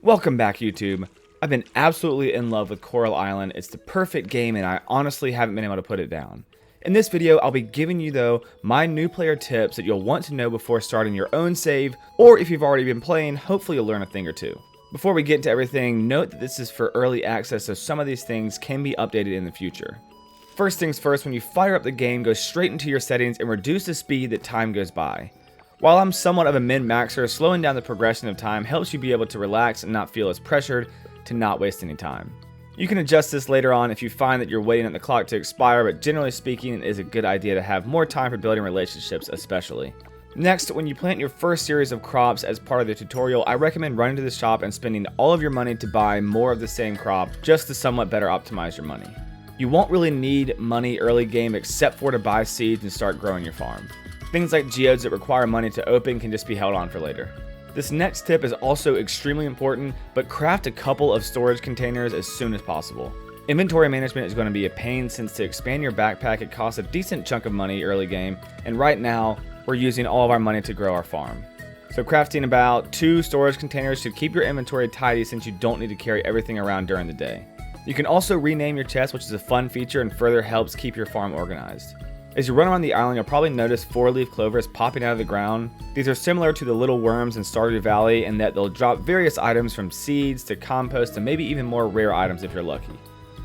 Welcome back, YouTube. I've been absolutely in love with Coral Island. It's the perfect game and I honestly haven't been able to put it down. In this video, I'll be giving you though my new player tips that you'll want to know before starting your own save, or if you've already been playing, hopefully you'll learn a thing or two. Before we get into everything, note that this is for early access, so some of these things can be updated in the future. First things first, when you fire up the game, go straight into your settings and reduce the speed that time goes by. While I'm somewhat of a min-maxer, slowing down the progression of time helps you be able to relax and not feel as pressured to not waste any time. You can adjust this later on if you find that you're waiting on the clock to expire, but generally speaking, it is a good idea to have more time for building relationships especially. Next, when you plant your first series of crops as part of the tutorial, I recommend running to the shop and spending all of your money to buy more of the same crop just to somewhat better optimize your money. You won't really need money early game except for to buy seeds and start growing your farm. Things like geodes that require money to open can just be held on for later. This next tip is also extremely important, but craft a couple of storage containers as soon as possible. Inventory management is going to be a pain since to expand your backpack it costs a decent chunk of money early game, and right now we're using all of our money to grow our farm. So crafting about 2 storage containers should keep your inventory tidy since you don't need to carry everything around during the day. You can also rename your chests, which is a fun feature and further helps keep your farm organized. As you run around the island, you'll probably notice 4-leaf clovers popping out of the ground. These are similar to the little worms in Stardew Valley in that they'll drop various items from seeds to compost and maybe even more rare items if you're lucky.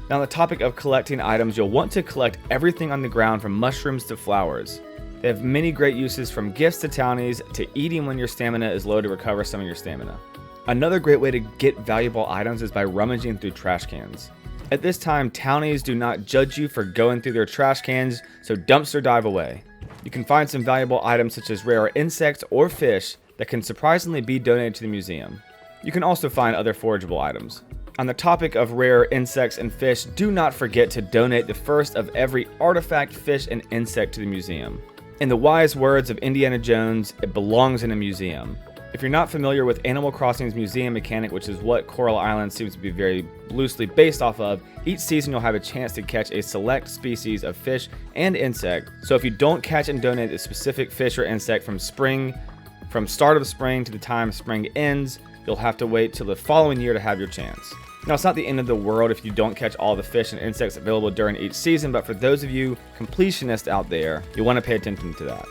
Now on the topic of collecting items, you'll want to collect everything on the ground from mushrooms to flowers. They have many great uses from gifts to townies to eating when your stamina is low to recover some of your stamina. Another great way to get valuable items is by rummaging through trash cans. At this time, townies do not judge you for going through their trash cans, so dumpster dive away. You can find some valuable items such as rare insects or fish that can surprisingly be donated to the museum. You can also find other forageable items. On the topic of rare insects and fish, do not forget to donate the first of every artifact, fish, and insect to the museum. In the wise words of Indiana Jones, it belongs in a museum. If you're not familiar with Animal Crossing's museum mechanic, which is what Coral Island seems to be very loosely based off of, each season you'll have a chance to catch a select species of fish and insect. So if you don't catch and donate a specific fish or insect from start of spring to the time spring ends, you'll have to wait till the following year to have your chance. Now, it's not the end of the world if you don't catch all the fish and insects available during each season, but for those of you completionists out there, you want to pay attention to that.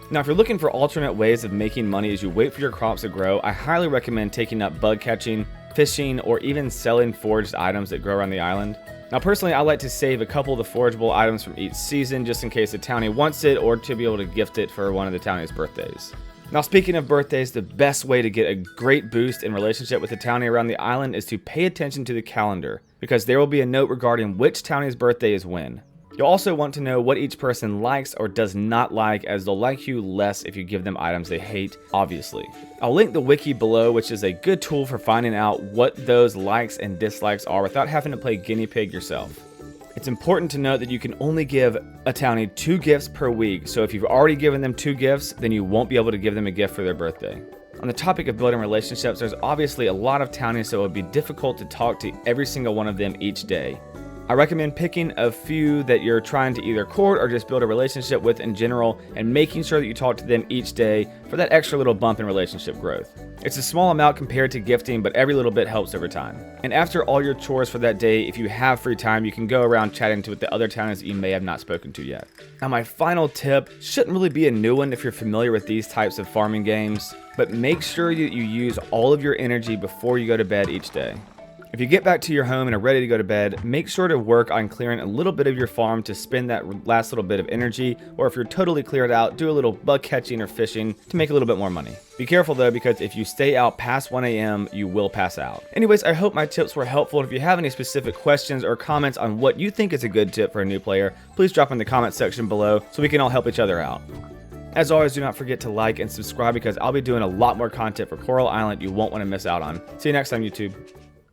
Now, if you're looking for alternate ways of making money as you wait for your crops to grow, I highly recommend taking up bug catching, fishing, or even selling foraged items that grow around the island. Now, personally, I like to save a couple of the forageable items from each season just in case the townie wants it or to be able to gift it for one of the townie's birthdays. Now, speaking of birthdays, the best way to get a great boost in relationship with the townie around the island is to pay attention to the calendar, because there will be a note regarding which townie's birthday is when. You'll also want to know what each person likes or does not like, as they'll like you less if you give them items they hate, obviously. I'll link the wiki below, which is a good tool for finding out what those likes and dislikes are without having to play guinea pig yourself. It's important to note that you can only give a townie 2 gifts per week, so if you've already given them 2 gifts, then you won't be able to give them a gift for their birthday. On the topic of building relationships, there's obviously a lot of townies, so it would be difficult to talk to every single one of them each day. I recommend picking a few that you're trying to either court or just build a relationship with in general, and making sure that you talk to them each day for that extra little bump in relationship growth. It's a small amount compared to gifting, but every little bit helps over time. And after all your chores for that day, if you have free time, you can go around chatting with the other townies that you may have not spoken to yet. Now, my final tip shouldn't really be a new one if you're familiar with these types of farming games, but make sure that you use all of your energy before you go to bed each day. If you get back to your home and are ready to go to bed, make sure to work on clearing a little bit of your farm to spend that last little bit of energy, or if you're totally cleared out, do a little bug catching or fishing to make a little bit more money. Be careful though, because if you stay out past 1 a.m., you will pass out. Anyways, I hope my tips were helpful. If you have any specific questions or comments on what you think is a good tip for a new player, please drop in the comment section below so we can all help each other out. As always, do not forget to like and subscribe, because I'll be doing a lot more content for Coral Island you won't want to miss out on. See you next time, YouTube.